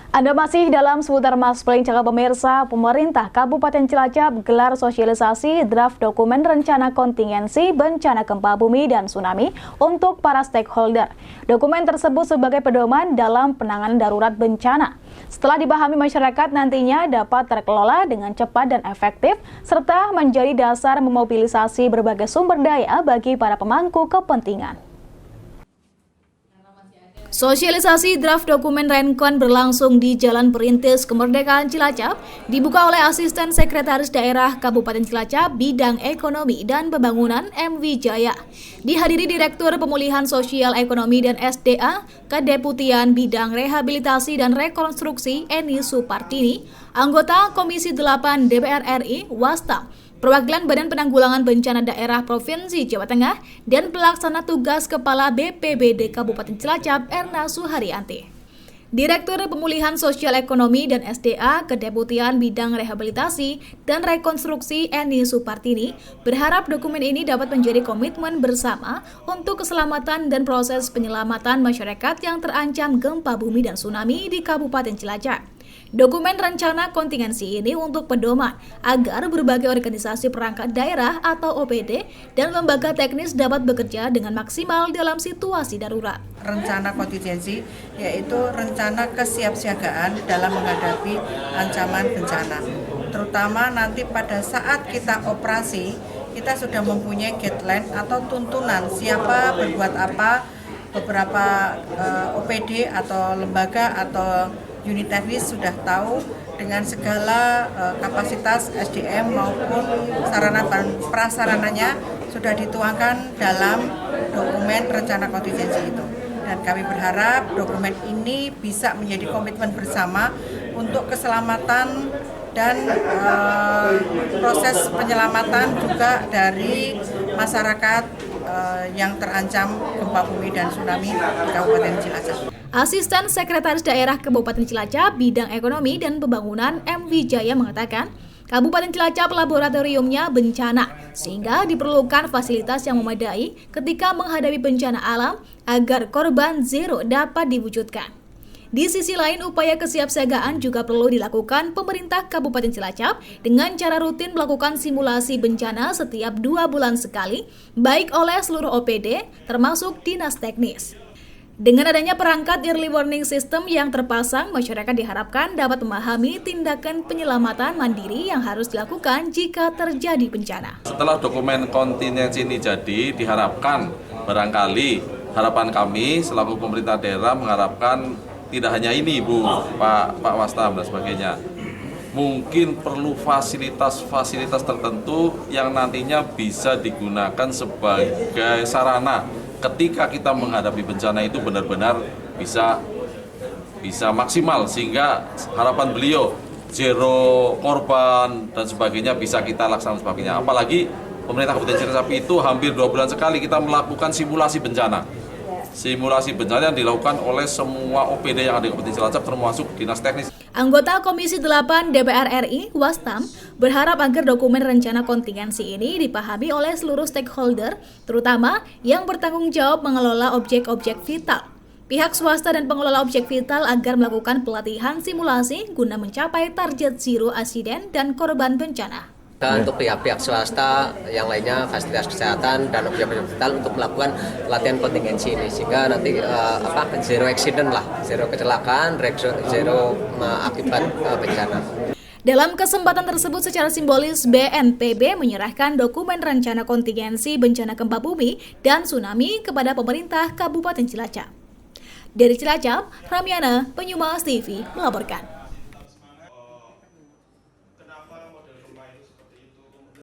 Anda masih dalam seputar Maspleng Cakap pemirsa, pemerintah Kabupaten Cilacap gelar sosialisasi draft dokumen rencana kontingensi bencana gempa bumi dan tsunami untuk para stakeholder. Dokumen tersebut sebagai pedoman dalam penanganan darurat bencana. Setelah dipahami masyarakat, nantinya dapat terkelola dengan cepat dan efektif, serta menjadi dasar memobilisasi berbagai sumber daya bagi para pemangku kepentingan. Sosialisasi draft dokumen Renkon berlangsung di Jalan Perintis Kemerdekaan Cilacap, dibuka oleh Asisten Sekretaris Daerah Kabupaten Cilacap Bidang Ekonomi dan Pembangunan M. Wijaya. Dihadiri Direktur Pemulihan Sosial Ekonomi dan SDA, Kedeputian Bidang Rehabilitasi dan Rekonstruksi Eni Supartini, anggota Komisi 8 DPR RI, Wastam, perwakilan Badan Penanggulangan Bencana Daerah Provinsi Jawa Tengah, dan pelaksana tugas Kepala BPBD Kabupaten Cilacap Erna Suharyanti. Direktur Pemulihan Sosial Ekonomi dan SDA Kedeputian Bidang Rehabilitasi dan Rekonstruksi Eni Supartini berharap dokumen ini dapat menjadi komitmen bersama untuk keselamatan dan proses penyelamatan masyarakat yang terancam gempa bumi dan tsunami di Kabupaten Cilacap. Dokumen rencana kontingensi ini untuk pedoman agar berbagai organisasi perangkat daerah atau OPD dan lembaga teknis dapat bekerja dengan maksimal dalam situasi darurat. Rencana kontingensi yaitu rencana kesiapsiagaan dalam menghadapi ancaman bencana. Terutama nanti pada saat kita operasi, kita sudah mempunyai guideline atau tuntunan siapa berbuat apa, beberapa OPD atau lembaga atau unit teknis sudah tahu dengan segala kapasitas SDM maupun sarana dan prasarananya sudah dituangkan dalam dokumen rencana kontingensi itu. Dan kami berharap dokumen ini bisa menjadi komitmen bersama untuk keselamatan dan proses penyelamatan juga dari masyarakat yang terancam gempa bumi dan tsunami di Kabupaten Cilacap. Asisten Sekretaris Daerah Kabupaten Cilacap Bidang Ekonomi dan Pembangunan M. Wijaya mengatakan, Kabupaten Cilacap laboratoriumnya bencana, sehingga diperlukan fasilitas yang memadai ketika menghadapi bencana alam agar korban zero dapat diwujudkan. Di sisi lain, upaya kesiapsiagaan juga perlu dilakukan pemerintah Kabupaten Cilacap dengan cara rutin melakukan simulasi bencana setiap 2 bulan sekali, baik oleh seluruh OPD, termasuk dinas teknis. Dengan adanya perangkat early warning system yang terpasang, masyarakat diharapkan dapat memahami tindakan penyelamatan mandiri yang harus dilakukan jika terjadi bencana. Setelah dokumen kontingensi ini jadi, diharapkan barangkali harapan kami selaku pemerintah daerah mengharapkan tidak hanya ini Bu, Pak Wastam dan sebagainya. Mungkin perlu fasilitas-fasilitas tertentu yang nantinya bisa digunakan sebagai sarana ketika kita menghadapi bencana itu benar-benar bisa maksimal, sehingga harapan beliau zero korban dan sebagainya bisa kita laksanakan sebagainya. Apalagi pemerintah Kabupaten Cilacap itu hampir 2 bulan sekali kita melakukan simulasi bencana. Simulasi bencana yang dilakukan oleh semua OPD yang ada di Kabupaten Cilacap termasuk dinas teknis. Anggota Komisi 8 DPR RI, Wastam, berharap agar dokumen rencana kontingensi ini dipahami oleh seluruh stakeholder, terutama yang bertanggung jawab mengelola objek-objek vital. Pihak swasta dan pengelola objek vital agar melakukan pelatihan simulasi guna mencapai target zero asiden dan korban bencana. Dan untuk pihak-pihak swasta yang lainnya, fasilitas kesehatan dan objek-objek vital untuk melakukan latihan kontingensi ini, sehingga nanti zero accident lah, zero kecelakaan, zero akibat bencana. Dalam kesempatan tersebut, secara simbolis BNPB menyerahkan dokumen rencana kontingensi bencana gempa bumi dan tsunami kepada pemerintah Kabupaten Cilacap. Dari Cilacap, Ramiana, Penyumas TV melaporkan.